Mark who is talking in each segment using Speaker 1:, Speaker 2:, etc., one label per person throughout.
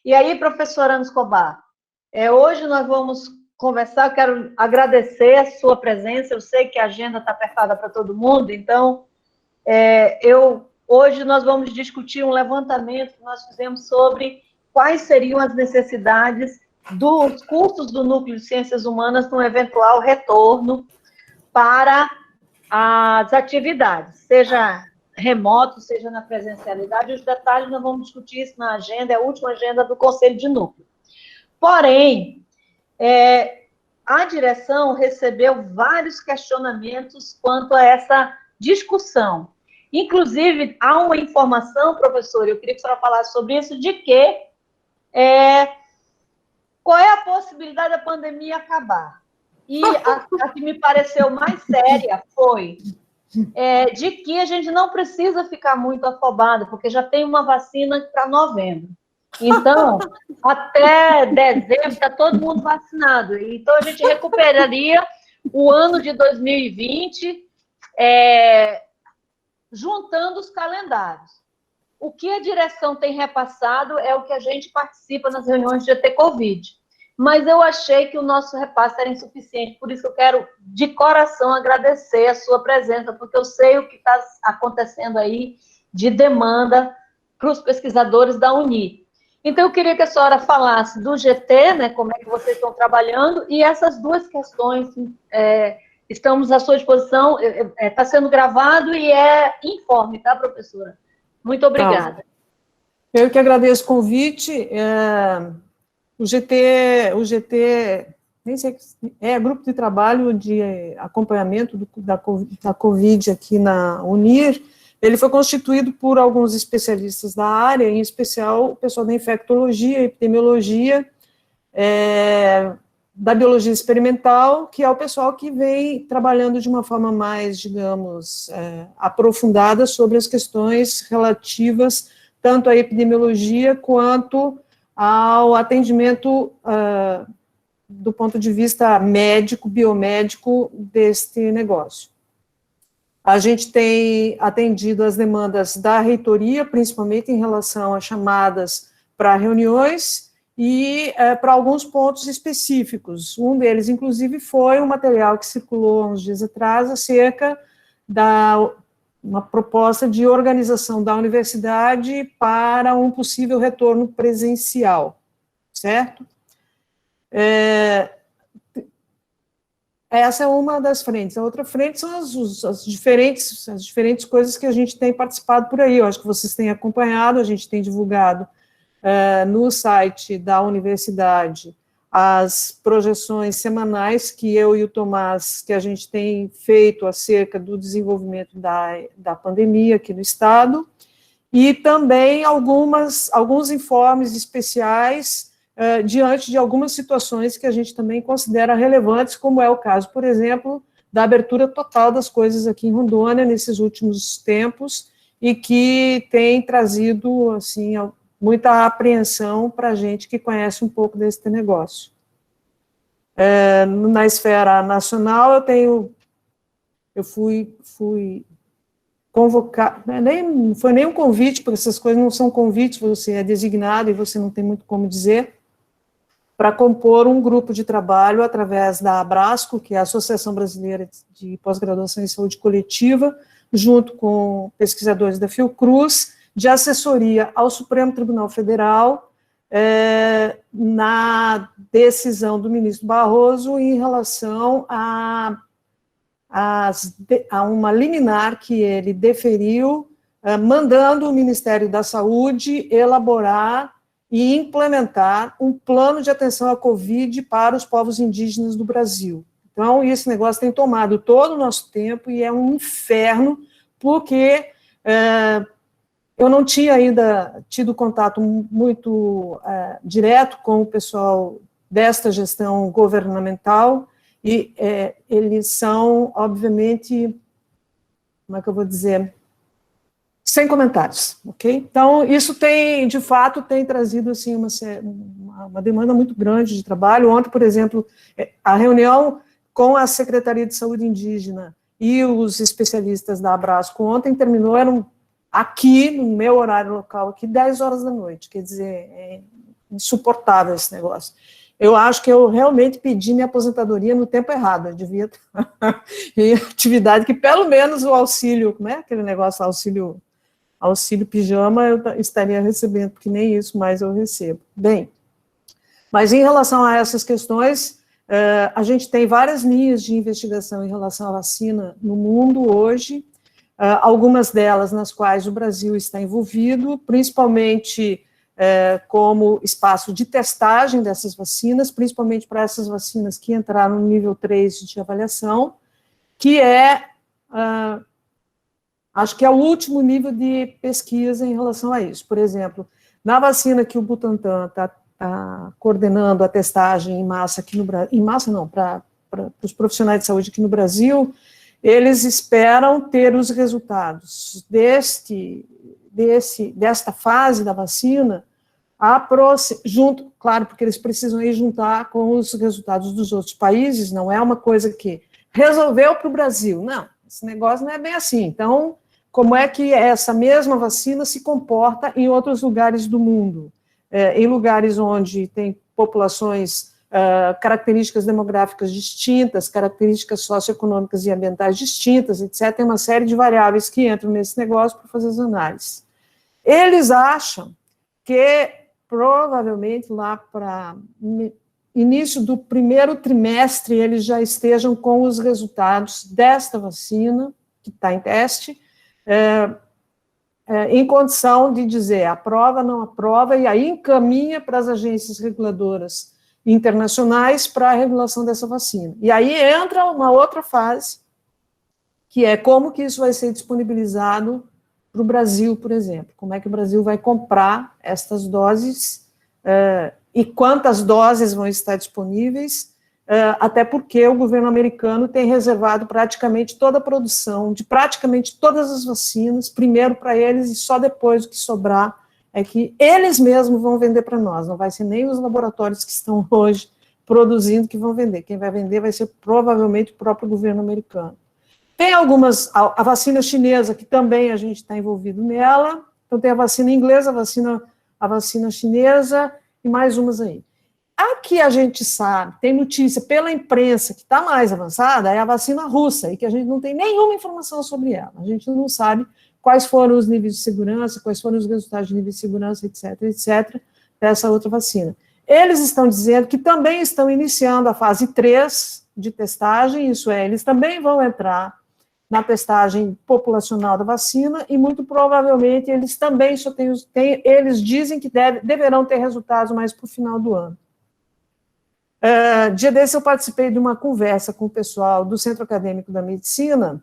Speaker 1: E aí, professora Ana Escobar, hoje nós vamos conversar, quero agradecer a sua presença, eu sei que a agenda está apertada para todo mundo, então, hoje nós vamos discutir um levantamento que nós fizemos sobre quais seriam as necessidades dos cursos do Núcleo de Ciências Humanas no eventual retorno para as atividades, seja remoto, seja na presencialidade. Os detalhes nós vamos discutir isso na agenda, é a última agenda do Conselho de Núcleo. Porém, a direção recebeu vários questionamentos quanto a essa discussão. Inclusive, há uma informação, professor, eu queria que a senhora falasse sobre isso, de que qual é a possibilidade da pandemia acabar? E a que me pareceu mais séria foi de que a gente não precisa ficar muito afobado, porque já tem uma vacina para novembro. Então, até dezembro está todo mundo vacinado. Então, a gente recuperaria o ano de 2020 juntando os calendários. O que a direção tem repassado é o que a gente participa nas reuniões de ET-Covid. Mas eu achei que o nosso repasse era insuficiente, por isso eu quero, de coração, agradecer a sua presença, porque eu sei o que está acontecendo aí de demanda para os pesquisadores da Uni. Então, eu queria que a senhora falasse do GT, né, como é que vocês estão trabalhando, e essas duas questões estamos à sua disposição, está sendo gravado e é informe, tá, professora? Muito obrigada.
Speaker 2: Eu que agradeço o convite. O GT nem sei, grupo de trabalho de acompanhamento da Covid aqui na Unir. Ele foi constituído por alguns especialistas da área, em especial o pessoal da infectologia, epidemiologia, da biologia experimental, que é o pessoal que vem trabalhando de uma forma mais, digamos, aprofundada sobre as questões relativas tanto à epidemiologia quanto ao atendimento do ponto de vista médico, biomédico deste negócio. A gente tem atendido as demandas da reitoria, principalmente em relação a chamadas para reuniões e para alguns pontos específicos. Um deles, inclusive, foi um material que circulou há uns dias atrás acerca da uma proposta de organização da universidade para um possível retorno presencial, certo? Essa é uma das frentes. A outra frente são as diferentes coisas que a gente tem participado por aí. Eu acho que vocês têm acompanhado, a gente tem divulgado no site da universidade as projeções semanais que eu e o Tomás, que a gente tem feito acerca do desenvolvimento da pandemia aqui no estado, e também alguns informes especiais diante de algumas situações que a gente também considera relevantes, como é o caso, por exemplo, da abertura total das coisas aqui em Rondônia nesses últimos tempos, e que tem trazido, assim, muita apreensão para a gente que conhece um pouco desse negócio. Na esfera nacional, eu fui convocar, não foi nem um convite, porque essas coisas não são convites, você é designado e você não tem muito como dizer, para compor um grupo de trabalho através da Abrasco, que é a Associação Brasileira de Pós-Graduação em Saúde Coletiva, junto com pesquisadores da Fiocruz, de assessoria ao Supremo Tribunal Federal na decisão do ministro Barroso em relação a uma liminar que ele deferiu, mandando o Ministério da Saúde elaborar e implementar um plano de atenção à Covid para os povos indígenas do Brasil. Então, esse negócio tem tomado todo o nosso tempo e é um inferno, porque eu não tinha ainda tido contato muito direto com o pessoal desta gestão governamental, e eles são, obviamente, como é que eu vou dizer, sem comentários, ok? Então, isso tem, de fato, tem trazido, assim, uma demanda muito grande de trabalho. Ontem, por exemplo, a reunião com a Secretaria de Saúde Indígena e os especialistas da Abrasco ontem terminou, aqui, no meu horário local, aqui, 10 horas da noite, quer dizer, insuportável esse negócio. Eu acho que eu realmente pedi minha aposentadoria no tempo errado, eu devia estar em atividade que pelo menos o auxílio, como é aquele negócio, auxílio pijama, eu estaria recebendo, porque nem isso mais eu recebo. Bem, mas em relação a essas questões, a gente tem várias linhas de investigação em relação à vacina no mundo hoje, algumas delas nas quais o Brasil está envolvido, principalmente como espaço de testagem dessas vacinas, principalmente para essas vacinas que entraram no nível 3 de avaliação, que acho que é o último nível de pesquisa em relação a isso. Por exemplo, na vacina que o Butantan está coordenando a testagem em massa aqui no Brasil, em massa não, para os profissionais de saúde aqui no Brasil, eles esperam ter os resultados desta fase da vacina, junto, claro, porque eles precisam ir juntar com os resultados dos outros países, não é uma coisa que resolveu para o Brasil, não, esse negócio não é bem assim. Então, como é que essa mesma vacina se comporta em outros lugares do mundo? Em lugares onde tem populações, características demográficas distintas, características socioeconômicas e ambientais distintas, etc., tem uma série de variáveis que entram nesse negócio para fazer as análises. Eles acham que, provavelmente, lá para início do primeiro trimestre, eles já estejam com os resultados desta vacina, que está em teste, em condição de dizer aprova, não aprova, e aí encaminha para as agências reguladoras internacionais para a regulação dessa vacina. E aí entra uma outra fase, que é como que isso vai ser disponibilizado para o Brasil, por exemplo. Como é que o Brasil vai comprar estas doses e quantas doses vão estar disponíveis, até porque o governo americano tem reservado praticamente toda a produção de praticamente todas as vacinas, primeiro para eles e só depois o que sobrar é que eles mesmos vão vender para nós, não vai ser nem os laboratórios que estão hoje produzindo que vão vender, quem vai vender vai ser provavelmente o próprio governo americano. Tem algumas, a vacina chinesa, que também a gente está envolvido nela, então tem a vacina inglesa, a vacina chinesa e mais umas aí. A que a gente sabe, tem notícia pela imprensa que está mais avançada, é a vacina russa, e que a gente não tem nenhuma informação sobre ela. A gente não sabe quais foram os níveis de segurança, quais foram os resultados de nível de segurança, etc., dessa outra vacina. Eles estão dizendo que também estão iniciando a fase 3 de testagem, isso é, eles também vão entrar na testagem populacional da vacina, e muito provavelmente eles também eles dizem que deverão ter resultados mais para o final do ano. Dia desse eu participei de uma conversa com o pessoal do Centro Acadêmico da Medicina,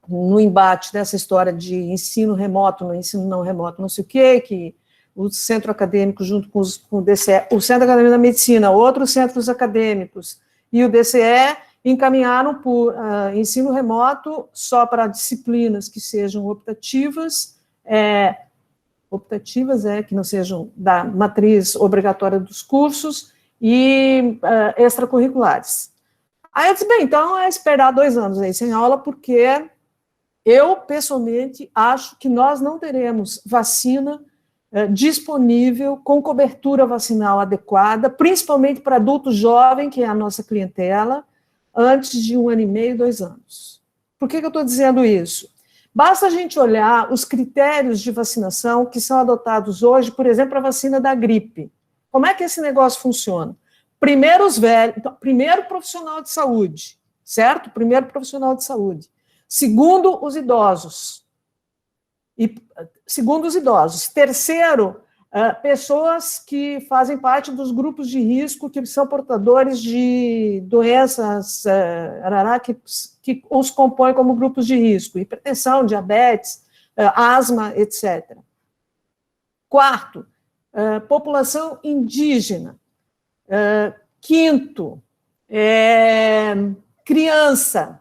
Speaker 2: no embate dessa história de ensino remoto, no ensino não remoto, não sei o quê, que o Centro Acadêmico, junto com o DCE, o Centro Acadêmico da Medicina, outros centros acadêmicos e o DCE, encaminharam por ensino remoto só para disciplinas que sejam optativas, que não sejam da matriz obrigatória dos cursos, e extracurriculares. Aí eu disse, bem, então é esperar 2 anos aí sem aula, porque eu, pessoalmente, acho que nós não teremos vacina disponível com cobertura vacinal adequada, principalmente para adulto jovem, que é a nossa clientela, antes de 1 ano e meio, 2 anos. Por que eu estou dizendo isso? Basta a gente olhar os critérios de vacinação que são adotados hoje, por exemplo, a vacina da gripe. Como é que esse negócio funciona? Primeiro os velhos, então, primeiro profissional de saúde, certo? Primeiro profissional de saúde. Segundo, os idosos. Terceiro, pessoas que fazem parte dos grupos de risco, que são portadores de doenças que os compõem como grupos de risco, hipertensão, diabetes, asma, etc. Quarto, população indígena. Quinto, criança.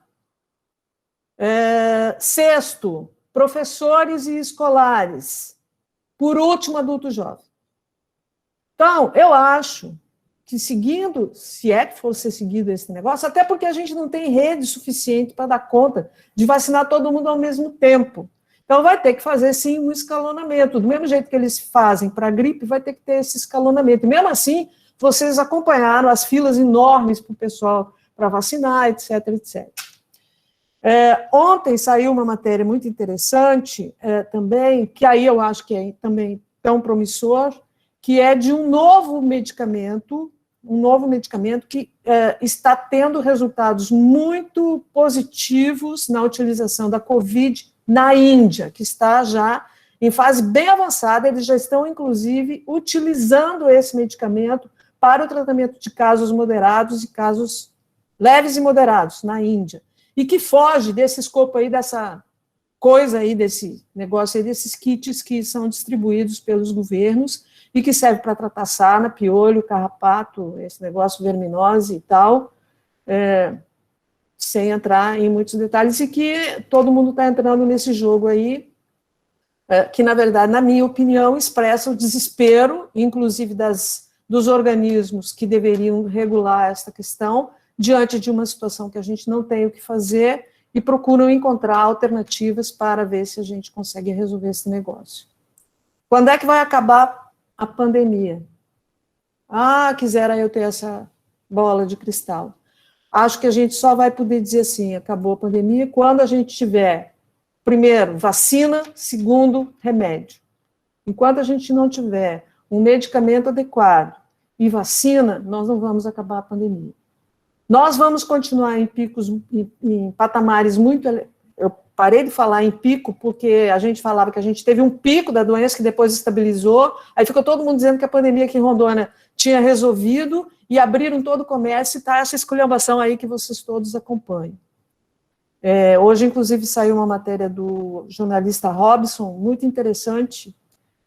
Speaker 2: Sexto, professores e escolares. Por último, adulto jovem. Então, eu acho que seguindo, se é que for ser seguido esse negócio, até porque a gente não tem rede suficiente para dar conta de vacinar todo mundo ao mesmo tempo. Então, vai ter que fazer, sim, um escalonamento. Do mesmo jeito que eles fazem para a gripe, vai ter que ter esse escalonamento. E mesmo assim, vocês acompanharam as filas enormes para o pessoal para vacinar, etc, etc. Ontem saiu uma matéria muito interessante também, que aí eu acho que é também tão promissor, que é de um novo medicamento que está tendo resultados muito positivos na utilização da Covid na Índia, que está já em fase bem avançada. Eles já estão, inclusive, utilizando esse medicamento para o tratamento de casos moderados e casos leves e moderados na Índia, e que foge desse escopo aí, dessa coisa aí, desse negócio aí, desses kits que são distribuídos pelos governos e que serve para tratar sarna, piolho, carrapato, esse negócio verminose e tal, sem entrar em muitos detalhes, e que todo mundo está entrando nesse jogo aí, que, na verdade, na minha opinião, expressa o desespero, inclusive dos organismos que deveriam regular esta questão, diante de uma situação que a gente não tem o que fazer, e procuram encontrar alternativas para ver se a gente consegue resolver esse negócio. Quando é que vai acabar a pandemia? Quisera eu ter essa bola de cristal. Acho que a gente só vai poder dizer assim, acabou a pandemia, quando a gente tiver, primeiro, vacina, segundo, remédio. Enquanto a gente não tiver um medicamento adequado e vacina, nós não vamos acabar a pandemia. Nós vamos continuar em picos, em patamares muito... Eu parei de falar em pico, porque a gente falava que a gente teve um pico da doença que depois estabilizou, aí ficou todo mundo dizendo que a pandemia aqui em Rondônia tinha resolvido, e abriram todo o comércio, e está essa esculhambação aí que vocês todos acompanham. Hoje, inclusive, saiu uma matéria do jornalista Robson, muito interessante,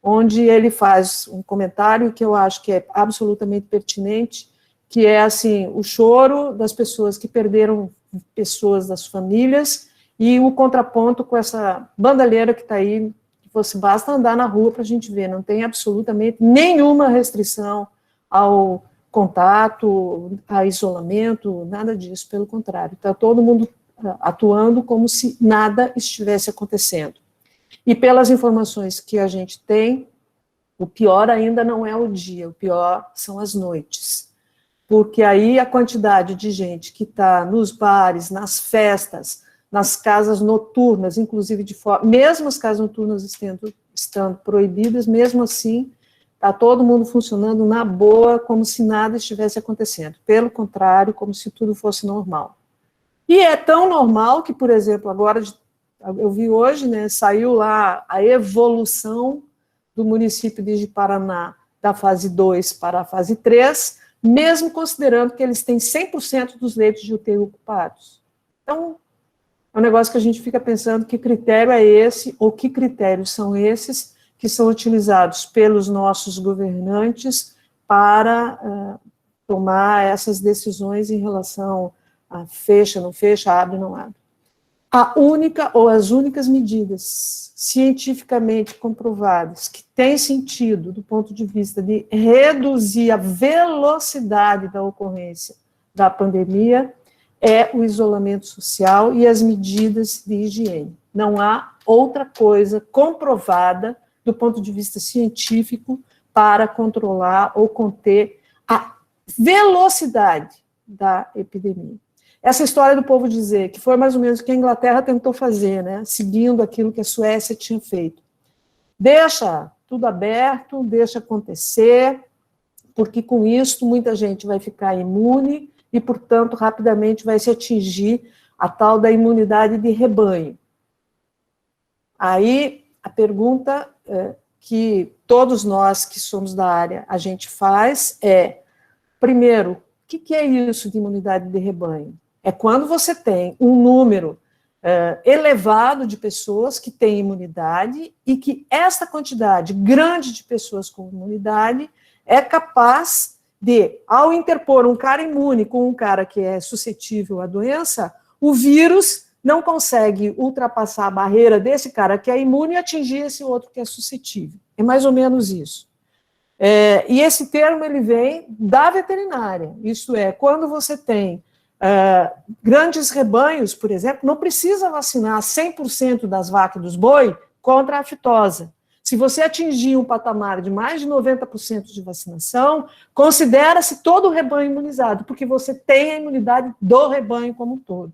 Speaker 2: onde ele faz um comentário que eu acho que é absolutamente pertinente, que é, assim, o choro das pessoas que perderam pessoas das famílias e o contraponto com essa bandalheira que está aí, que você basta andar na rua para a gente ver, não tem absolutamente nenhuma restrição ao contato, a isolamento, nada disso, pelo contrário, está todo mundo atuando como se nada estivesse acontecendo. E pelas informações que a gente tem, o pior ainda não é o dia, o pior são as noites. Porque aí a quantidade de gente que está nos bares, nas festas, nas casas noturnas, inclusive de fora, mesmo as casas noturnas estando proibidas, mesmo assim, está todo mundo funcionando na boa, como se nada estivesse acontecendo. Pelo contrário, como se tudo fosse normal. E é tão normal que, por exemplo, agora, eu vi hoje, né, saiu lá a evolução do município de Paraná da fase 2 para a fase 3, mesmo considerando que eles têm 100% dos leitos de UTI ocupados. Então, é um negócio que a gente fica pensando que critério é esse, ou que critérios são esses que são utilizados pelos nossos governantes para tomar essas decisões em relação a fecha, não fecha, abre, não abre. A única ou as únicas medidas cientificamente comprovadas que têm sentido do ponto de vista de reduzir a velocidade da ocorrência da pandemia é o isolamento social e as medidas de higiene. Não há outra coisa comprovada do ponto de vista científico para controlar ou conter a velocidade da epidemia. Essa história do povo dizer que foi mais ou menos o que a Inglaterra tentou fazer, né, seguindo aquilo que a Suécia tinha feito. Deixa tudo aberto, deixa acontecer, porque com isso muita gente vai ficar imune e, portanto, rapidamente vai se atingir a tal da imunidade de rebanho. Aí, a pergunta que todos nós que somos da área, a gente faz primeiro, o que é isso de imunidade de rebanho? É quando você tem um número elevado de pessoas que têm imunidade e que esta quantidade grande de pessoas com imunidade é capaz de, ao interpor um cara imune com um cara que é suscetível à doença, o vírus não consegue ultrapassar a barreira desse cara que é imune e atingir esse outro que é suscetível. É mais ou menos isso. E esse termo ele vem da veterinária, isto é, quando você tem grandes rebanhos, por exemplo, não precisa vacinar 100% das vacas e dos boi contra a aftosa. Se você atingir um patamar de mais de 90% de vacinação, considera-se todo o rebanho imunizado, porque você tem a imunidade do rebanho como um todo.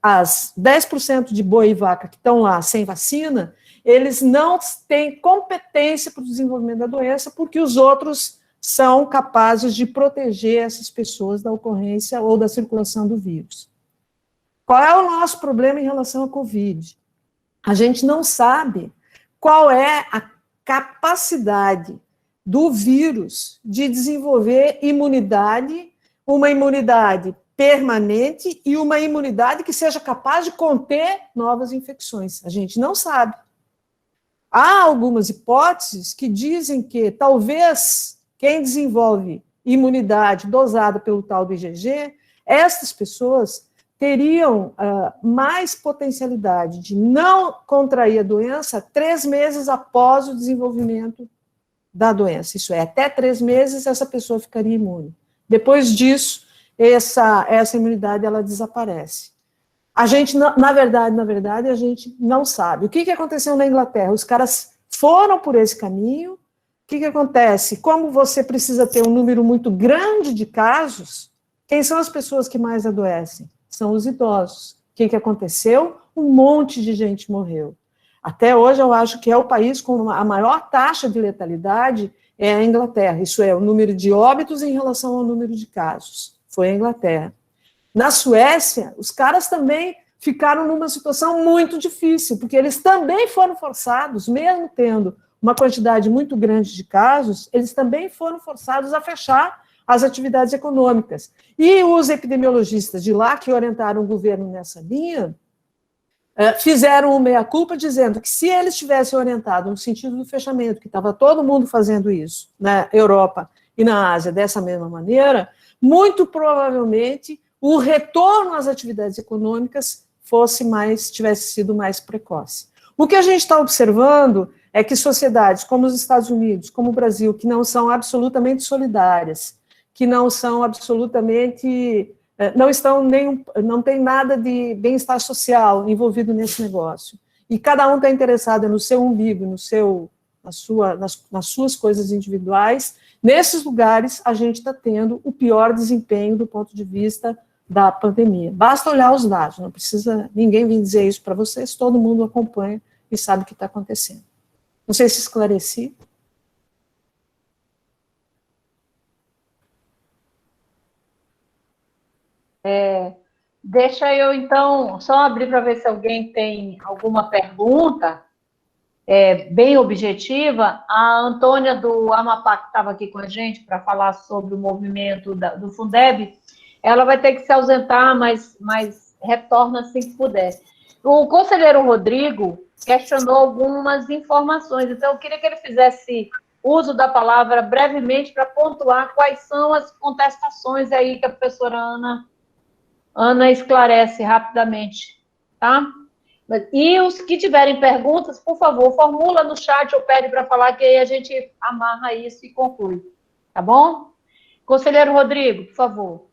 Speaker 2: As 10% de boi e vaca que estão lá sem vacina, eles não têm competência para o desenvolvimento da doença, porque os outros são capazes de proteger essas pessoas da ocorrência ou da circulação do vírus. Qual é o nosso problema em relação à Covid? A gente não sabe qual é a capacidade do vírus de desenvolver imunidade, uma imunidade permanente e uma imunidade que seja capaz de conter novas infecções. A gente não sabe. Há algumas hipóteses que dizem que talvez quem desenvolve imunidade dosada pelo tal do IgG, essas pessoas teriam mais potencialidade de não contrair a doença 3 meses após o desenvolvimento da doença. Isso é, até 3 meses essa pessoa ficaria imune. Depois disso, essa imunidade ela desaparece. A gente, na verdade, a gente não sabe. O que aconteceu na Inglaterra? Os caras foram por esse caminho. O que acontece? Como você precisa ter um número muito grande de casos, quem são as pessoas que mais adoecem? São os idosos. O que aconteceu? Um monte de gente morreu. Até hoje, eu acho que é o país com a maior taxa de letalidade é a Inglaterra. Isso é, o número de óbitos em relação ao número de casos. Foi a Inglaterra. Na Suécia, os caras também ficaram numa situação muito difícil, porque eles também foram forçados, mesmo tendo uma quantidade muito grande de casos, eles também foram forçados a fechar as atividades econômicas. E os epidemiologistas de lá, que orientaram o governo nessa linha, fizeram uma meia-culpa dizendo que se eles tivessem orientado no sentido do fechamento, que estava todo mundo fazendo isso na Europa e na Ásia dessa mesma maneira, muito provavelmente o retorno às atividades econômicas tivesse sido mais precoce. O que a gente está observando é que sociedades como os Estados Unidos, como o Brasil, que não são absolutamente solidárias, que não são absolutamente, não tem nada de bem-estar social envolvido nesse negócio, e cada um está interessado no seu umbigo, nas suas coisas individuais, nesses lugares a gente está tendo o pior desempenho do ponto de vista da pandemia. Basta olhar os dados, não precisa ninguém vir dizer isso para vocês, todo mundo acompanha e sabe o que está acontecendo. Não sei se esclareci.
Speaker 1: Deixa eu, então, só abrir para ver se alguém tem alguma pergunta bem objetiva. A Antônia do Amapá, que estava aqui com a gente para falar sobre o movimento do Fundeb, ela vai ter que se ausentar, mas retorna assim que puder. O conselheiro Rodrigo questionou algumas informações, então eu queria que ele fizesse uso da palavra brevemente para pontuar quais são as contestações aí que a professora Ana esclarece rapidamente, tá? E os que tiverem perguntas, por favor, formula no chat ou pede para falar, que aí a gente amarra isso e conclui, tá bom? Conselheiro Rodrigo, por favor.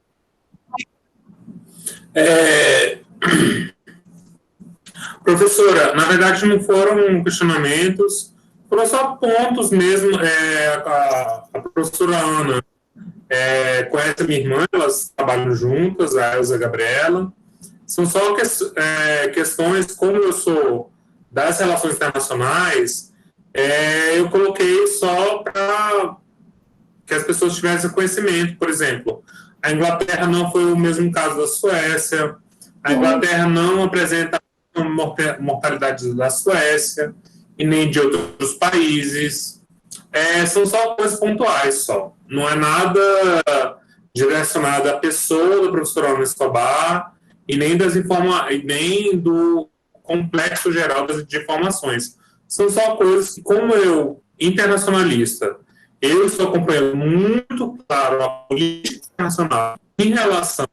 Speaker 3: Professora, na verdade não foram questionamentos, foram só pontos mesmo. A professora Ana conhece a minha irmã, elas trabalham juntas, a Elza e a Gabriela. São só questões, como eu sou das relações internacionais, eu coloquei só para que as pessoas tivessem conhecimento. Por exemplo, a Inglaterra não foi o mesmo caso da Suécia, a Inglaterra não apresenta a mortalidade da Suécia e nem de outros países. São só coisas pontuais, só. Não é nada direcionado à pessoa do professor Ana Escobar e nem nem do complexo geral de informações. São só coisas que, como eu, internacionalista, eu estou acompanhando muito claro a política internacional em relação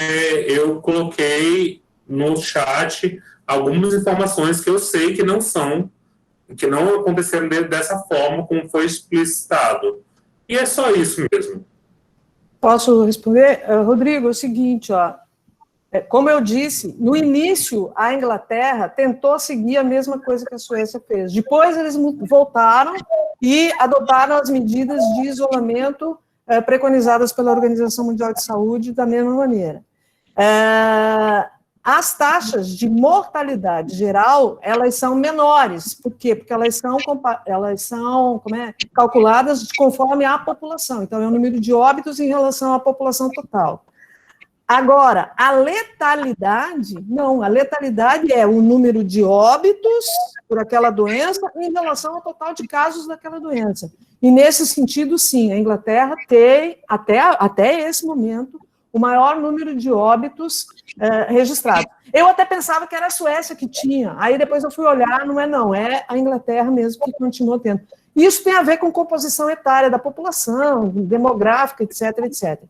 Speaker 3: eu coloquei no chat algumas informações que eu sei que não aconteceram dessa forma como foi explicitado. E é só isso mesmo.
Speaker 2: Posso responder? Rodrigo, é o seguinte, Como eu disse, no início, a Inglaterra tentou seguir a mesma coisa que a Suécia fez. Depois, eles voltaram e adotaram as medidas de isolamento preconizadas pela Organização Mundial de Saúde da mesma maneira. As taxas de mortalidade geral, elas são menores. Por quê? Porque elas são calculadas conforme a população. Então, é o número de óbitos em relação à população total. Agora, a letalidade, não, a letalidade é o número de óbitos por aquela doença em relação ao total de casos daquela doença. E, nesse sentido, sim, a Inglaterra tem, até esse momento, o maior número de óbitos registrados. Eu até pensava que era a Suécia que tinha, aí depois eu fui olhar, não, é a Inglaterra mesmo que continua tendo. Isso tem a ver com composição etária da população, demográfica, etc., etc.,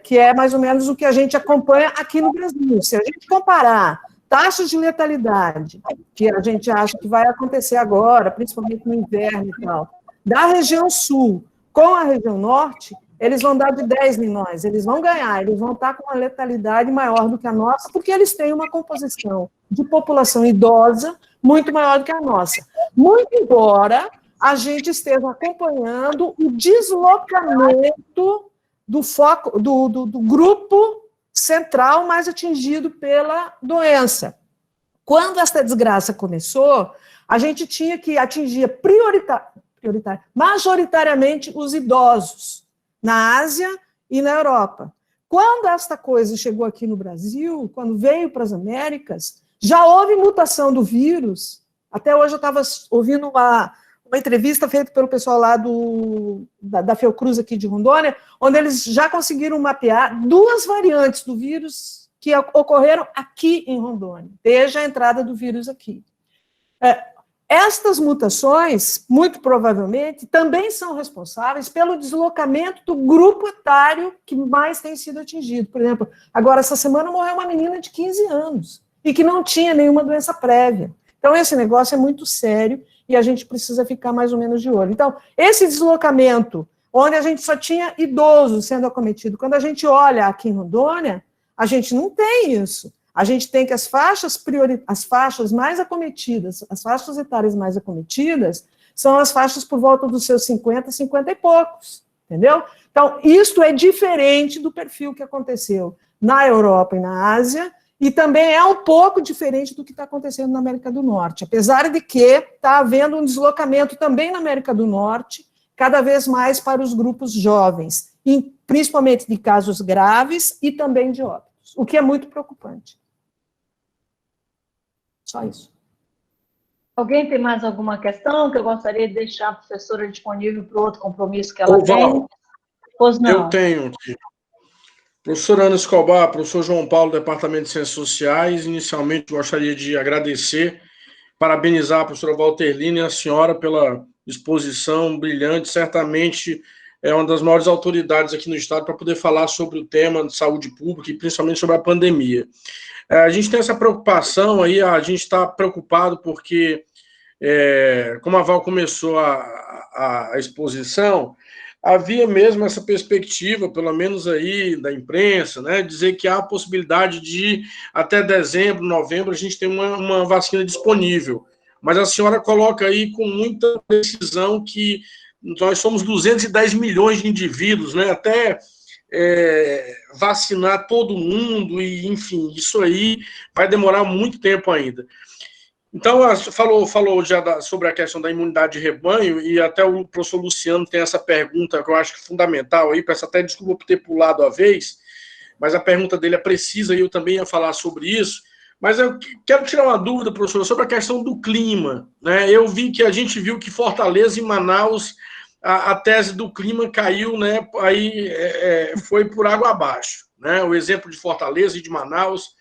Speaker 2: que é mais ou menos o que a gente acompanha aqui no Brasil. Se a gente comparar taxas de letalidade, que a gente acha que vai acontecer agora, principalmente no inverno e tal, da região sul com a região norte, eles vão dar de 10 em nós, eles vão ganhar, eles vão estar com uma letalidade maior do que a nossa, porque eles têm uma composição de população idosa muito maior do que a nossa. Muito embora a gente esteja acompanhando o deslocamento do foco, do grupo central mais atingido pela doença. Quando essa desgraça começou, a gente tinha que atingir majoritariamente os idosos, na Ásia e na Europa. Quando esta coisa chegou aqui no Brasil, quando veio para as Américas, já houve mutação do vírus. Até hoje eu estava ouvindo uma entrevista feita pelo pessoal lá da Fiocruz aqui de Rondônia, onde eles já conseguiram mapear 2 variantes do vírus que ocorreram aqui em Rondônia, desde a entrada do vírus aqui. Estas mutações, muito provavelmente, também são responsáveis pelo deslocamento do grupo etário que mais tem sido atingido. Por exemplo, agora, essa semana morreu uma menina de 15 anos e que não tinha nenhuma doença prévia. Então, esse negócio é muito sério e a gente precisa ficar mais ou menos de olho. Então, esse deslocamento, onde a gente só tinha idosos sendo acometidos, quando a gente olha aqui em Rondônia, a gente não tem isso. A gente tem que as faixas mais acometidas, as faixas etárias mais acometidas, são as faixas por volta dos seus 50 e poucos, entendeu? Então, isso é diferente do perfil que aconteceu na Europa e na Ásia, e também é um pouco diferente do que está acontecendo na América do Norte, apesar de que está havendo um deslocamento também na América do Norte, cada vez mais para os grupos jovens, principalmente de casos graves e também de óbitos, o que é muito preocupante. Só isso.
Speaker 1: Alguém tem mais alguma questão que eu gostaria de deixar a professora disponível para o outro compromisso que ela tem? Pois não.
Speaker 4: Eu tenho aqui. Professora Ana Escobar, professor João Paulo, Departamento de Ciências Sociais, inicialmente gostaria de agradecer, parabenizar a professora Walterline e a senhora pela exposição brilhante, certamente é uma das maiores autoridades aqui no Estado para poder falar sobre o tema de saúde pública e principalmente sobre a pandemia. A gente tem essa preocupação aí, a gente está preocupado porque, como a Val começou a exposição, havia mesmo essa perspectiva, pelo menos aí da imprensa, né, dizer que há a possibilidade de, até dezembro, novembro, a gente ter uma vacina disponível. Mas a senhora coloca aí com muita precisão que nós somos 210 milhões de indivíduos, né, até vacinar todo mundo, e enfim, isso aí vai demorar muito tempo ainda. Então, falou já sobre a questão da imunidade de rebanho, e até o professor Luciano tem essa pergunta que eu acho que é fundamental aí, peço até desculpa por ter pulado a vez, mas a pergunta dele é precisa e eu também ia falar sobre isso, mas eu quero tirar uma dúvida, professor, sobre a questão do clima, né? A gente viu que Fortaleza e Manaus, a tese do clima caiu, né? Aí foi por água abaixo, né? O exemplo de Fortaleza e de Manaus,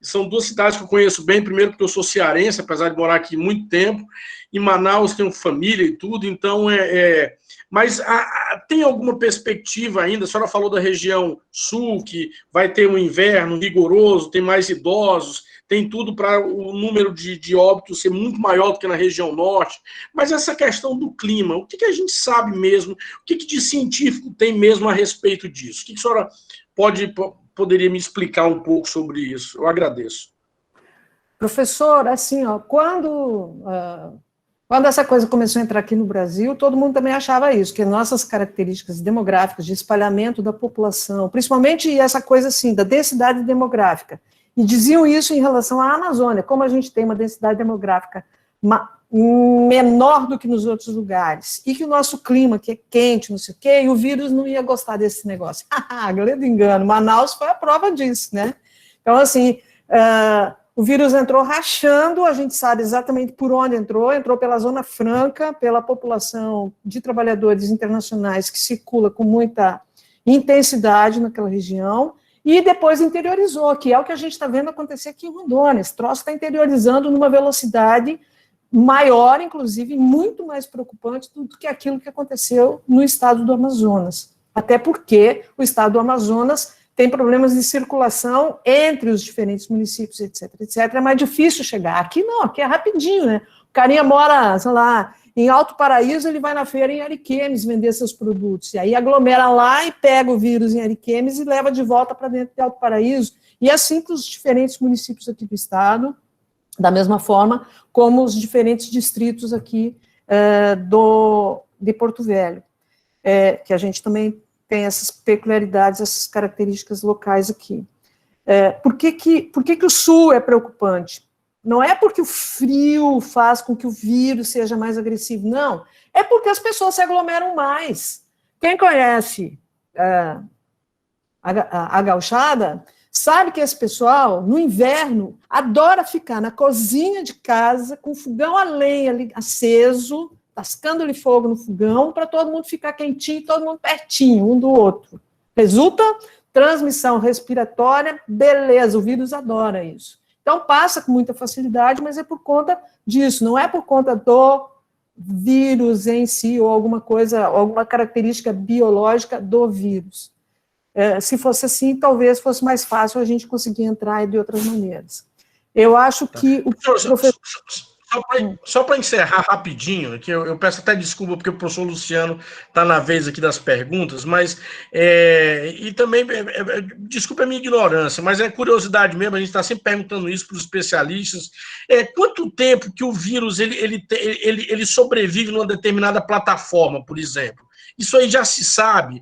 Speaker 4: são 2 cidades que eu conheço bem, primeiro porque eu sou cearense, apesar de morar aqui muito tempo, em Manaus tenho família e tudo, então mas tem alguma perspectiva ainda? A senhora falou da região sul, que vai ter um inverno rigoroso, tem mais idosos, tem tudo para o número de óbitos ser muito maior do que na região norte, mas essa questão do clima, o que a gente sabe mesmo, o que de científico tem mesmo a respeito disso? O que a senhora poderia me explicar um pouco sobre isso? Eu agradeço.
Speaker 2: Professor, assim, ó, quando essa coisa começou a entrar aqui no Brasil, todo mundo também achava isso, que nossas características demográficas, de espalhamento da população, principalmente essa coisa assim, da densidade demográfica, e diziam isso em relação à Amazônia, como a gente tem uma densidade demográfica menor do que nos outros lugares, e que o nosso clima, que é quente, não sei o quê, e o vírus não ia gostar desse negócio. Grande engano, Manaus foi a prova disso, né? Então, assim, o vírus entrou rachando, a gente sabe exatamente por onde entrou pela Zona Franca, pela população de trabalhadores internacionais que circula com muita intensidade naquela região, e depois interiorizou, que é o que a gente está vendo acontecer aqui em Rondônia. Esse troço está interiorizando numa velocidade maior, inclusive, muito mais preocupante do que aquilo que aconteceu no estado do Amazonas. Até porque o estado do Amazonas tem problemas de circulação entre os diferentes municípios, etc, etc. É mais difícil chegar. Aqui não, aqui é rapidinho, né? O carinha mora, sei lá, em Alto Paraíso, ele vai na feira em Ariquemes vender seus produtos. E aí aglomera lá e pega o vírus em Ariquemes e leva de volta para dentro de Alto Paraíso. E assim para os diferentes municípios aqui do estado, da mesma forma como os diferentes distritos aqui de Porto Velho, que a gente também tem essas peculiaridades, essas características locais aqui. Por que o Sul é preocupante? Não é porque o frio faz com que o vírus seja mais agressivo, não. É porque as pessoas se aglomeram mais. Quem conhece a gauchada sabe que esse pessoal, no inverno, adora ficar na cozinha de casa, com o fogão a lenha ali aceso, tascando-lhe fogo no fogão, para todo mundo ficar quentinho, todo mundo pertinho, um do outro. Resulta transmissão respiratória, beleza, o vírus adora isso. Então, passa com muita facilidade, mas é por conta disso, não é por conta do vírus em si, ou alguma coisa, alguma característica biológica do vírus. Se fosse assim, talvez fosse mais fácil a gente conseguir entrar de outras maneiras. Eu acho que o professor...
Speaker 4: Só para encerrar rapidinho, que eu peço até desculpa porque o professor Luciano está na vez aqui das perguntas, mas e também, desculpa a minha ignorância, mas é curiosidade mesmo, a gente está sempre perguntando isso para os especialistas, quanto tempo que o vírus ele sobrevive numa determinada plataforma, por exemplo? Isso aí já se sabe?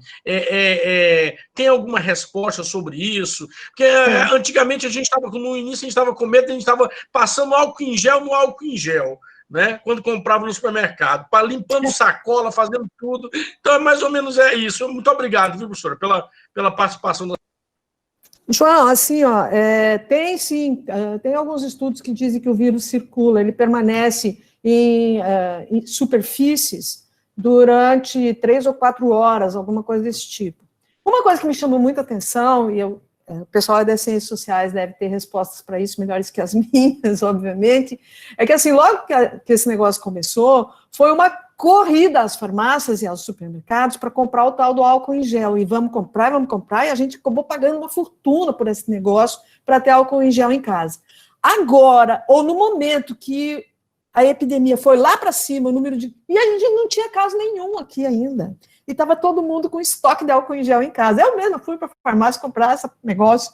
Speaker 4: Tem alguma resposta sobre isso? Porque antigamente a gente estava, no início a gente estava com medo, a gente estava passando álcool em gel no álcool em gel, né? Quando comprava no supermercado, limpando sacola, fazendo tudo. Então, mais ou menos é isso. Muito obrigado, viu, professora, pela participação.
Speaker 2: João, assim, ó, tem sim, tem alguns estudos que dizem que o vírus circula, ele permanece em superfícies durante 3 ou 4 horas, alguma coisa desse tipo. Uma coisa que me chamou muita atenção, e o pessoal das ciências sociais deve ter respostas para isso melhores que as minhas, obviamente, é que assim, logo que esse negócio começou, foi uma corrida às farmácias e aos supermercados para comprar o tal do álcool em gel, e vamos comprar, e a gente acabou pagando uma fortuna por esse negócio para ter álcool em gel em casa. Agora, ou no momento que a epidemia foi lá para cima, o número de... E a gente não tinha caso nenhum aqui ainda. E estava todo mundo com estoque de álcool em gel em casa. Eu mesma fui para a farmácia comprar esse negócio.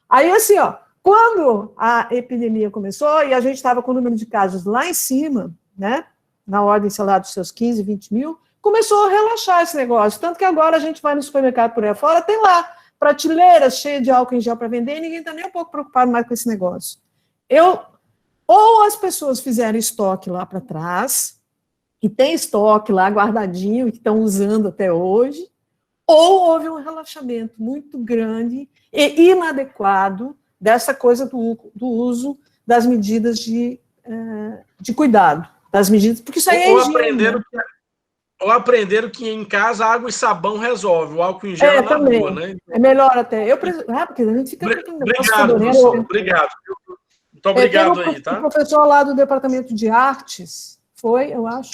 Speaker 2: Aí, assim, ó, quando a epidemia começou e a gente estava com o número de casos lá em cima, né, na ordem, sei lá, dos seus 15, 20 mil, começou a relaxar esse negócio. Tanto que agora a gente vai no supermercado por aí fora, tem lá prateleiras cheias de álcool em gel para vender e ninguém está nem um pouco preocupado mais com esse negócio. Ou as pessoas fizeram estoque lá para trás, e tem estoque lá guardadinho, que estão usando até hoje, ou houve um relaxamento muito grande e inadequado dessa coisa do uso das medidas de cuidado, das medidas, porque isso aí é higiene.
Speaker 4: Ou aprenderam que em casa água e sabão resolve, o álcool em gel é na
Speaker 2: também.
Speaker 4: Rua, né?
Speaker 2: É melhor até. Porque a gente fica...
Speaker 4: Obrigado, professor. Obrigado. Muito obrigado aí, tá?
Speaker 2: O professor lá do Departamento de Artes, eu acho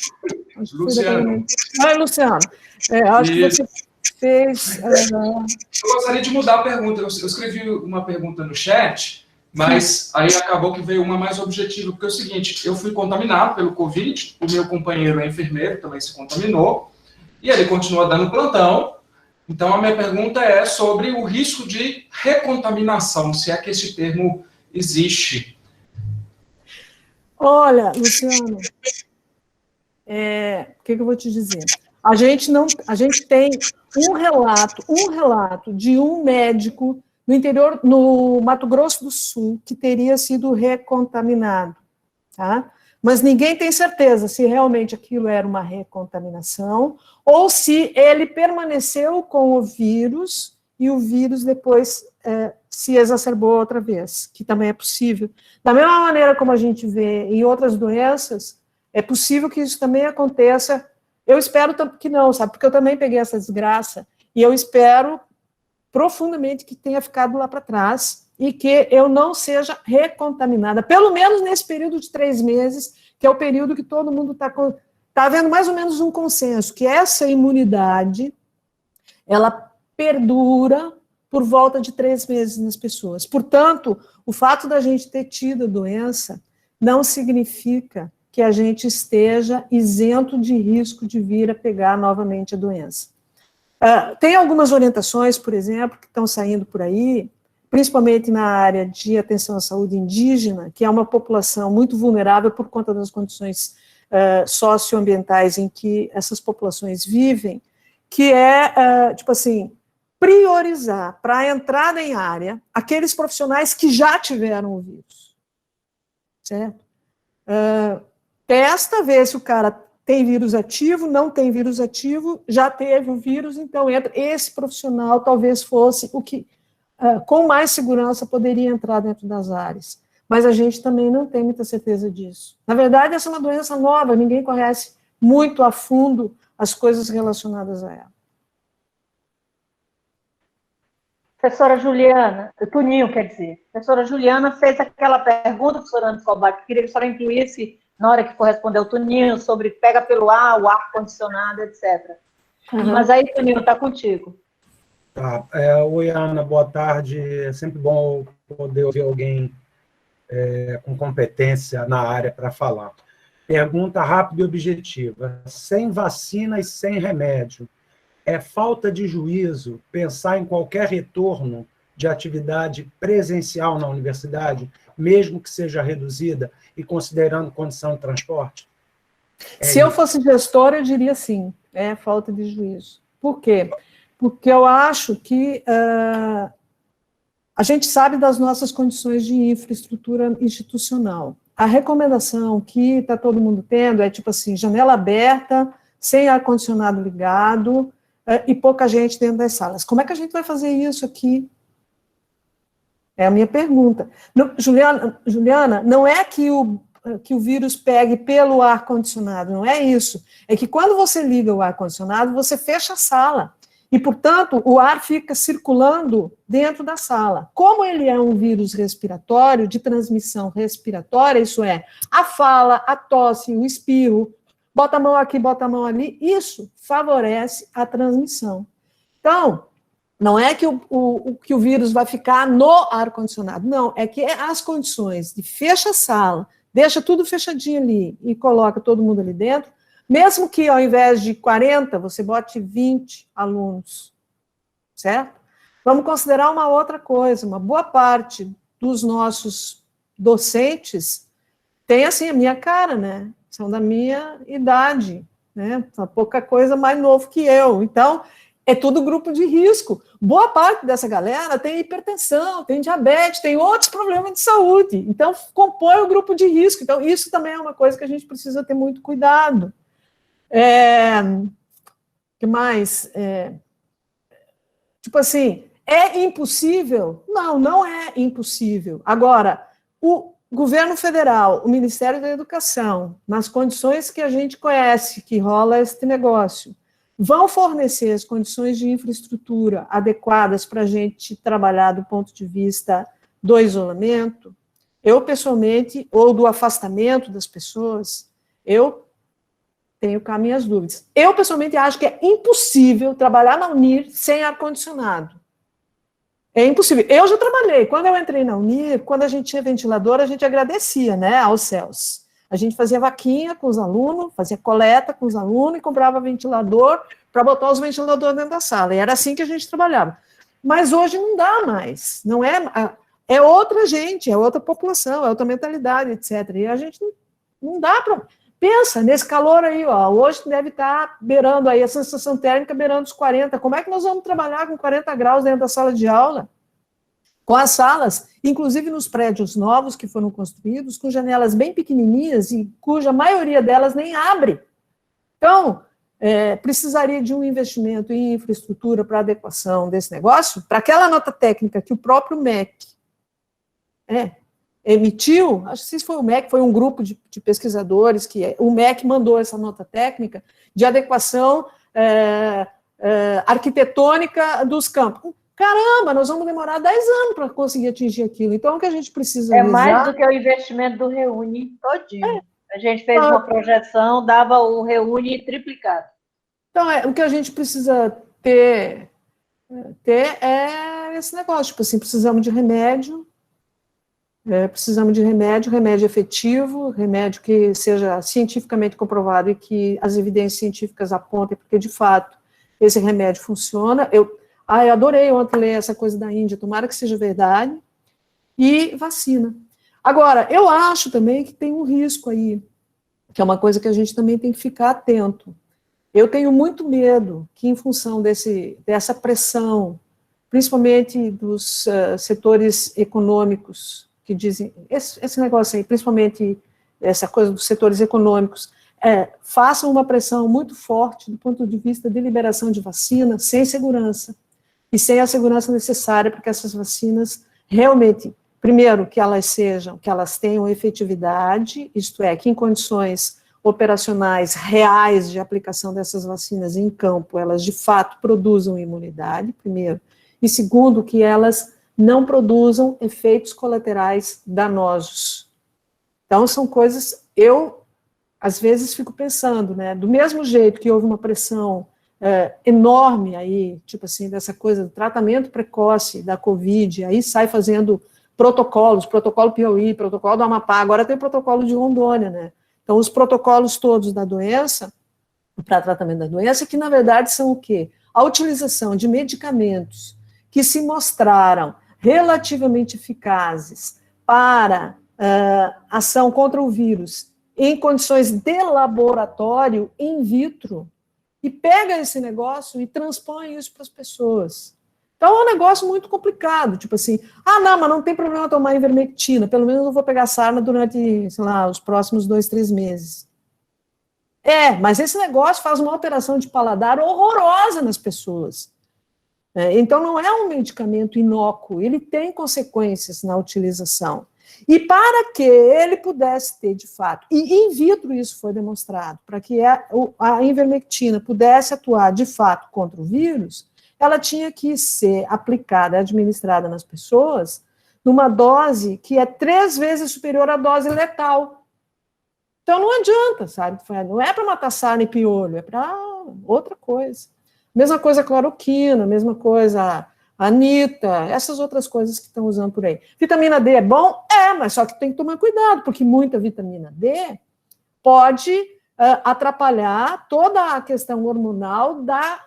Speaker 5: Luciano.
Speaker 2: Luciano. Acho que você fez...
Speaker 5: Eu gostaria de mudar a pergunta. Eu escrevi uma pergunta no chat, mas aí acabou que veio uma mais objetiva, porque é o seguinte, eu fui contaminado pelo Covid, o meu companheiro é enfermeiro, também se contaminou, e ele continua dando plantão, Então, a minha pergunta é sobre o risco de recontaminação, se é que esse termo existe.
Speaker 2: Olha, Luciano, o que eu vou te dizer? A gente tem um relato de um médico no interior, no Mato Grosso do Sul, que teria sido recontaminado, tá? Mas ninguém tem certeza se realmente aquilo era uma recontaminação ou se ele permaneceu com o vírus e o vírus depois se exacerbou outra vez, que também é possível. Da mesma maneira como a gente vê em outras doenças, é possível que isso também aconteça. Eu espero que não, sabe? Porque eu também peguei essa desgraça e eu espero profundamente que tenha ficado lá para trás e que eu não seja recontaminada, pelo menos nesse período de 3 meses, que é o período que todo mundo está havendo mais ou menos um consenso, que essa imunidade, ela perdura por volta de 3 meses nas pessoas. Portanto, o fato da gente ter tido a doença não significa que a gente esteja isento de risco de vir a pegar novamente a doença. Tem algumas orientações, por exemplo, que estão saindo por aí, principalmente na área de atenção à saúde indígena, que é uma população muito vulnerável por conta das condições socioambientais em que essas populações vivem, que é, tipo assim, priorizar para a entrada em área aqueles profissionais que já tiveram o vírus, certo? Testa, ver se o cara tem vírus ativo, não tem vírus ativo, já teve o vírus, então entra. Esse profissional talvez fosse o que, com mais segurança, poderia entrar dentro das áreas. Mas a gente também não tem muita certeza disso. Na verdade, essa é uma doença nova, ninguém conhece muito a fundo as coisas relacionadas a ela.
Speaker 1: Professora Juliana, Tuninho, quer dizer, a professora Juliana fez aquela pergunta, professora Ana Escobar, que queria que a senhora incluísse, na hora que for responder o Tuninho, sobre pega pelo ar, o ar-condicionado, etc. Uhum. Mas aí, Tuninho, está contigo.
Speaker 6: Tá. Oi, Ana, boa tarde. É sempre bom poder ouvir alguém com competência na área para falar. Pergunta rápida e objetiva. Sem vacina e sem remédio, é falta de juízo pensar em qualquer retorno de atividade presencial na universidade, mesmo que seja reduzida, e considerando condição de transporte?
Speaker 2: Se eu fosse gestora, eu diria sim, é falta de juízo. Por quê? Porque eu acho que a gente sabe das nossas condições de infraestrutura institucional. A recomendação que está todo mundo tendo é, tipo assim, janela aberta, sem ar-condicionado ligado, e pouca gente dentro das salas. Como é que a gente vai fazer isso aqui? É a minha pergunta. Juliana, não é que o vírus pegue pelo ar-condicionado, não é isso. É que quando você liga o ar-condicionado, você fecha a sala. E, portanto, o ar fica circulando dentro da sala. Como ele é um vírus respiratório, de transmissão respiratória, isso é, a fala, a tosse, o espirro, bota a mão aqui, bota a mão ali, isso favorece a transmissão. Então, não é que o vírus vai ficar no ar-condicionado, não, é que as condições de fecha a sala, deixa tudo fechadinho ali e coloca todo mundo ali dentro, mesmo que ao invés de 40, você bote 20 alunos, certo? Vamos considerar uma outra coisa, uma boa parte dos nossos docentes tem, assim, a minha cara, né? São da minha idade, né? São pouca coisa mais novo que eu. Então, é tudo grupo de risco. Boa parte dessa galera tem hipertensão, tem diabetes, tem outros problemas de saúde. Então, compõe o grupo de risco. Então, isso também é uma coisa que a gente precisa ter muito cuidado. Que mais? Tipo assim, é impossível? Não, não é impossível. Agora, o governo federal, o Ministério da Educação, nas condições que a gente conhece, que rola este negócio, vão fornecer as condições de infraestrutura adequadas para a gente trabalhar do ponto de vista do isolamento. Eu, pessoalmente, ou do afastamento das pessoas, eu tenho cá minhas dúvidas. Eu, pessoalmente, acho que é impossível trabalhar na Unir sem ar-condicionado. É impossível. Eu já trabalhei. Quando eu entrei na Unir, quando a gente tinha ventilador, a gente agradecia, né, aos céus. A gente fazia vaquinha com os alunos, fazia coleta com os alunos e comprava ventilador, para botar os ventiladores dentro da sala. E era assim que a gente trabalhava. Mas hoje não dá mais. Não é, é outra gente, é outra população, é outra mentalidade, etc. E a gente não dá para... Pensa, nesse calor aí, ó, hoje deve estar beirando aí, a sensação térmica beirando os 40. Como é que nós vamos trabalhar com 40 graus dentro da sala de aula? Com as salas, inclusive nos prédios novos que foram construídos, com janelas bem pequenininhas e cuja maioria delas nem abre. Então, precisaria de um investimento em infraestrutura para adequação desse negócio, para aquela nota técnica que o próprio MEC emitiu, acho que se foi o MEC, foi um grupo de pesquisadores, que o MEC mandou essa nota técnica de adequação arquitetônica dos campos. Caramba, nós vamos demorar 10 anos para conseguir atingir aquilo. Então, o que a gente precisa
Speaker 1: visar... mais do que o investimento do Reúne todinho. A gente fez uma projeção, dava o Reúne triplicado.
Speaker 2: Então, o que a gente precisa ter é esse negócio, tipo assim, precisamos de remédio, remédio efetivo, remédio que seja cientificamente comprovado e que as evidências científicas apontem, porque, de fato, esse remédio funciona. Eu adorei ontem ler essa coisa da Índia, tomara que seja verdade, e vacina. Agora, eu acho também que tem um risco aí, que é uma coisa que a gente também tem que ficar atento. Eu tenho muito medo que, em função dessa pressão, principalmente dos setores econômicos, que dizem, esse negócio aí, principalmente essa coisa dos setores econômicos, façam uma pressão muito forte do ponto de vista de liberação de vacina, sem segurança, e sem a segurança necessária para que essas vacinas realmente, primeiro, que elas tenham efetividade, isto é, que em condições operacionais reais de aplicação dessas vacinas em campo, elas de fato produzam imunidade, primeiro, e segundo, que elas não produzam efeitos colaterais danosos. Então, são coisas, eu, às vezes, fico pensando, né, do mesmo jeito que houve uma pressão enorme aí, tipo assim, dessa coisa do tratamento precoce da Covid, aí sai fazendo protocolo Piauí, protocolo do Amapá, agora tem o protocolo de Rondônia, né? Então, os protocolos todos da doença, para tratamento da doença, que na verdade são o quê? A utilização de medicamentos que se mostraram relativamente eficazes para ação contra o vírus em condições de laboratório in vitro, e pega esse negócio e transpõe isso para as pessoas. Então, é um negócio muito complicado, tipo assim, não, mas não tem problema tomar ivermectina, pelo menos eu vou pegar sarna durante, sei lá, os próximos 2, 3 meses. Mas esse negócio faz uma alteração de paladar horrorosa nas pessoas. Então, não é um medicamento inócuo, ele tem consequências na utilização. E para que ele pudesse ter, de fato, e in vitro isso foi demonstrado, para que a ivermectina pudesse atuar, de fato, contra o vírus, ela tinha que ser aplicada, administrada nas pessoas, numa dose que é 3 vezes superior à dose letal. Então, não adianta, sabe? Não é para matar sarna e piolho, é para outra coisa. Mesma coisa a cloroquina, mesma coisa a Anitta, essas outras coisas que estão usando por aí. Vitamina D é bom? Mas só que tem que tomar cuidado, porque muita vitamina D pode atrapalhar toda a questão hormonal da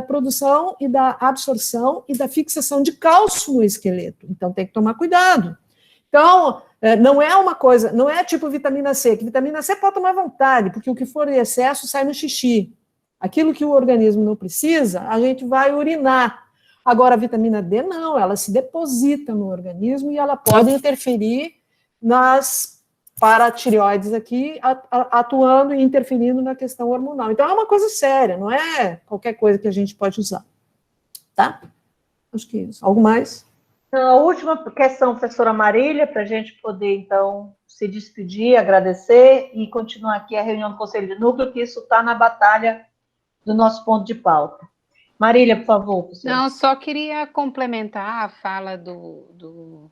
Speaker 2: produção e da absorção e da fixação de cálcio no esqueleto. Então, tem que tomar cuidado. Então, não é uma coisa, não é tipo vitamina C, que vitamina C pode tomar à vontade, porque o que for em excesso sai no xixi. Aquilo que o organismo não precisa, a gente vai urinar. Agora, a vitamina D não, ela se deposita no organismo e ela pode interferir nas paratireoides aqui, atuando e interferindo na questão hormonal. Então, é uma coisa séria, não é qualquer coisa que a gente pode usar. Tá? Acho que é isso. Algo mais?
Speaker 1: A última questão, professora Marília, para a gente poder, então, se despedir, agradecer e continuar aqui a reunião do Conselho de Núcleo, que isso está na batalha do nosso ponto de pauta. Marília, por favor. Professora.
Speaker 7: Não, só queria complementar a fala do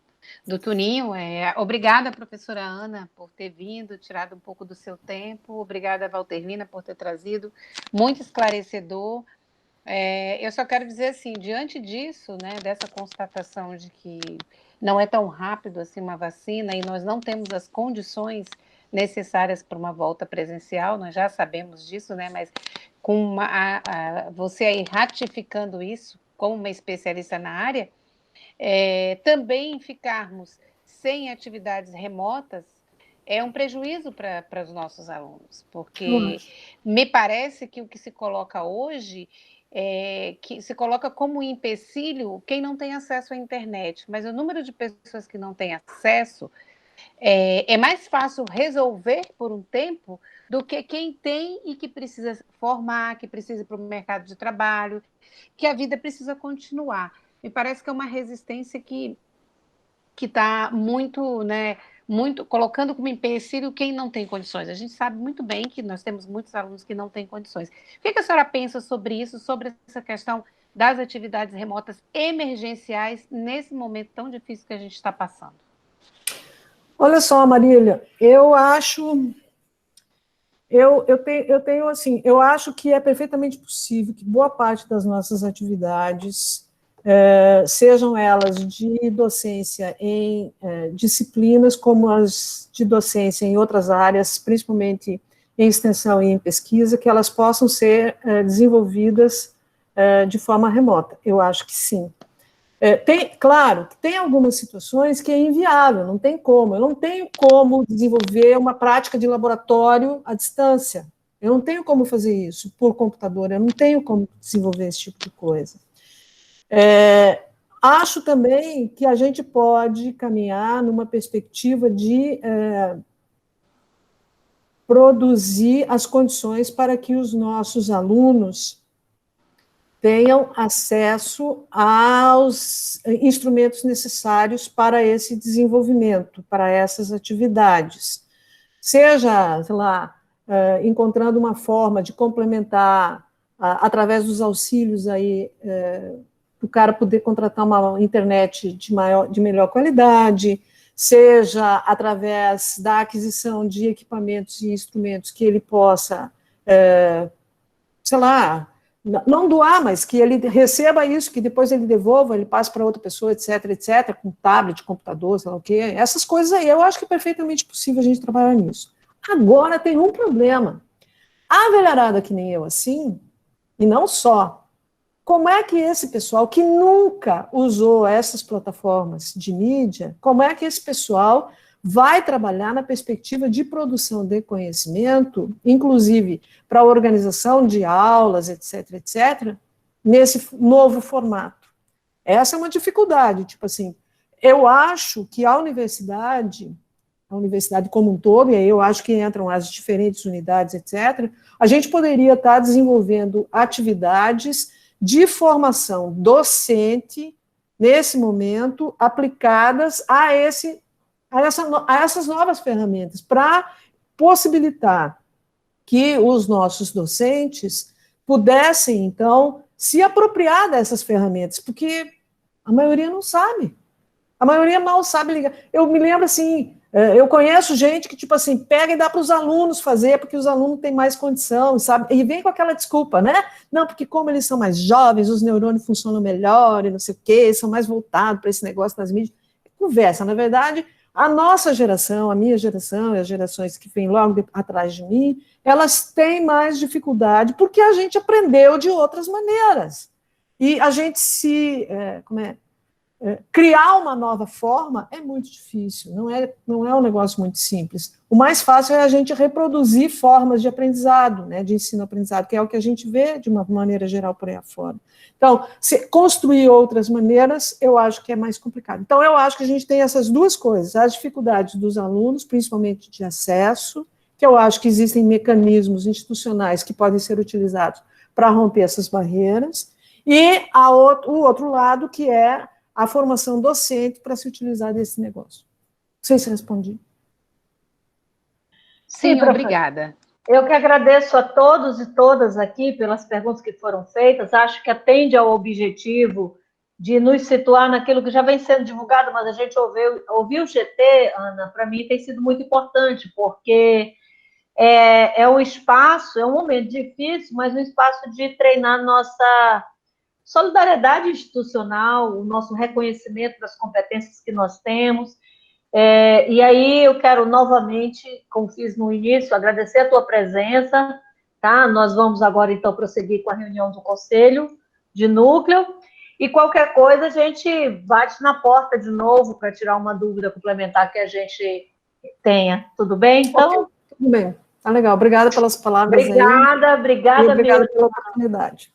Speaker 7: Tuninho. Obrigada, professora Ana, por ter vindo, tirado um pouco do seu tempo. Obrigada, Valterlina, por ter trazido. Muito esclarecedor. Eu só quero dizer assim, diante disso, né, dessa constatação de que não é tão rápido assim uma vacina e nós não temos as condições necessárias para uma volta presencial, nós já sabemos disso, né, mas você aí ratificando isso como uma especialista na área, também ficarmos sem atividades remotas é um prejuízo para os nossos alunos, porque me parece que o que se coloca hoje que se coloca como empecilho quem não tem acesso à internet, mas o número de pessoas que não têm acesso é mais fácil resolver por um tempo do que quem tem e que precisa formar, que precisa ir para o mercado de trabalho, que a vida precisa continuar. Me parece que é uma resistência que está muito, né, muito colocando como empecilho quem não tem condições. A gente sabe muito bem que nós temos muitos alunos que não têm condições. O que a senhora pensa sobre isso, sobre essa questão das atividades remotas emergenciais nesse momento tão difícil que a gente está passando?
Speaker 2: Olha só, Marília, eu acho que é perfeitamente possível que boa parte das nossas atividades, sejam elas de docência em disciplinas, como as de docência em outras áreas, principalmente em extensão e em pesquisa, que elas possam ser desenvolvidas de forma remota. Eu acho que sim. Claro, tem algumas situações que é inviável, não tem como. Eu não tenho como desenvolver uma prática de laboratório à distância. Eu não tenho como fazer isso por computador, eu não tenho como desenvolver esse tipo de coisa. Acho também que a gente pode caminhar numa perspectiva de produzir as condições para que os nossos alunos tenham acesso aos instrumentos necessários para esse desenvolvimento, para essas atividades. Seja, sei lá, encontrando uma forma de complementar, através dos auxílios aí, o cara poder contratar uma internet de melhor qualidade, seja através da aquisição de equipamentos e instrumentos que ele possa, sei lá, não doar, mas que ele receba isso, que depois ele devolva, ele passe para outra pessoa, etc., com tablet, computador, sei lá o quê. Essas coisas aí, eu acho que é perfeitamente possível a gente trabalhar nisso. Agora, tem um problema. A velharada que nem eu, assim, e não só, como é que esse pessoal que nunca usou essas plataformas de mídia, como é que esse pessoal vai trabalhar na perspectiva de produção de conhecimento, inclusive para a organização de aulas, etc., nesse novo formato? Essa é uma dificuldade, tipo assim, eu acho que a universidade como um todo, e aí eu acho que entram as diferentes unidades, etc., a gente poderia estar desenvolvendo atividades de formação docente, nesse momento, aplicadas a essas novas ferramentas, para possibilitar que os nossos docentes pudessem, então, se apropriar dessas ferramentas, porque a maioria não sabe. A maioria mal sabe ligar. Eu me lembro, assim, eu conheço gente que, tipo assim, pega e dá para os alunos fazer, porque os alunos têm mais condição, sabe? E vem com aquela desculpa, né? Não, porque como eles são mais jovens, os neurônios funcionam melhor, e não sei o quê, são mais voltados para esse negócio das mídias. Conversa, na verdade, a nossa geração, a minha geração e as gerações que vêm logo atrás de mim, elas têm mais dificuldade porque a gente aprendeu de outras maneiras. E a gente criar uma nova forma é muito difícil, não é um negócio muito simples. O mais fácil é a gente reproduzir formas de aprendizado, né, de ensino-aprendizado, que é o que a gente vê de uma maneira geral por aí afora. Então, se construir outras maneiras, eu acho que é mais complicado. Então, eu acho que a gente tem essas duas coisas, as dificuldades dos alunos, principalmente de acesso, que eu acho que existem mecanismos institucionais que podem ser utilizados para romper essas barreiras, e o outro lado, que é a formação docente para se utilizar desse negócio. Não sei se respondi.
Speaker 7: Sim, obrigada.
Speaker 1: Eu que agradeço a todos e todas aqui pelas perguntas que foram feitas, acho que atende ao objetivo de nos situar naquilo que já vem sendo divulgado, mas a gente ouvir o GT, Ana, para mim tem sido muito importante, porque é um espaço, é um momento difícil, mas um espaço de treinar nossa solidariedade institucional, o nosso reconhecimento das competências que nós temos. E aí eu quero novamente, como fiz no início, agradecer a tua presença, tá? Nós vamos agora, então, prosseguir com a reunião do Conselho de Núcleo, e qualquer coisa a gente bate na porta de novo para tirar uma dúvida complementar que a gente tenha. Tudo bem? Então,
Speaker 2: okay. Tudo bem. Tá legal. Obrigada pelas palavras.
Speaker 1: Obrigada
Speaker 2: aí.
Speaker 1: Obrigada
Speaker 2: pela oportunidade.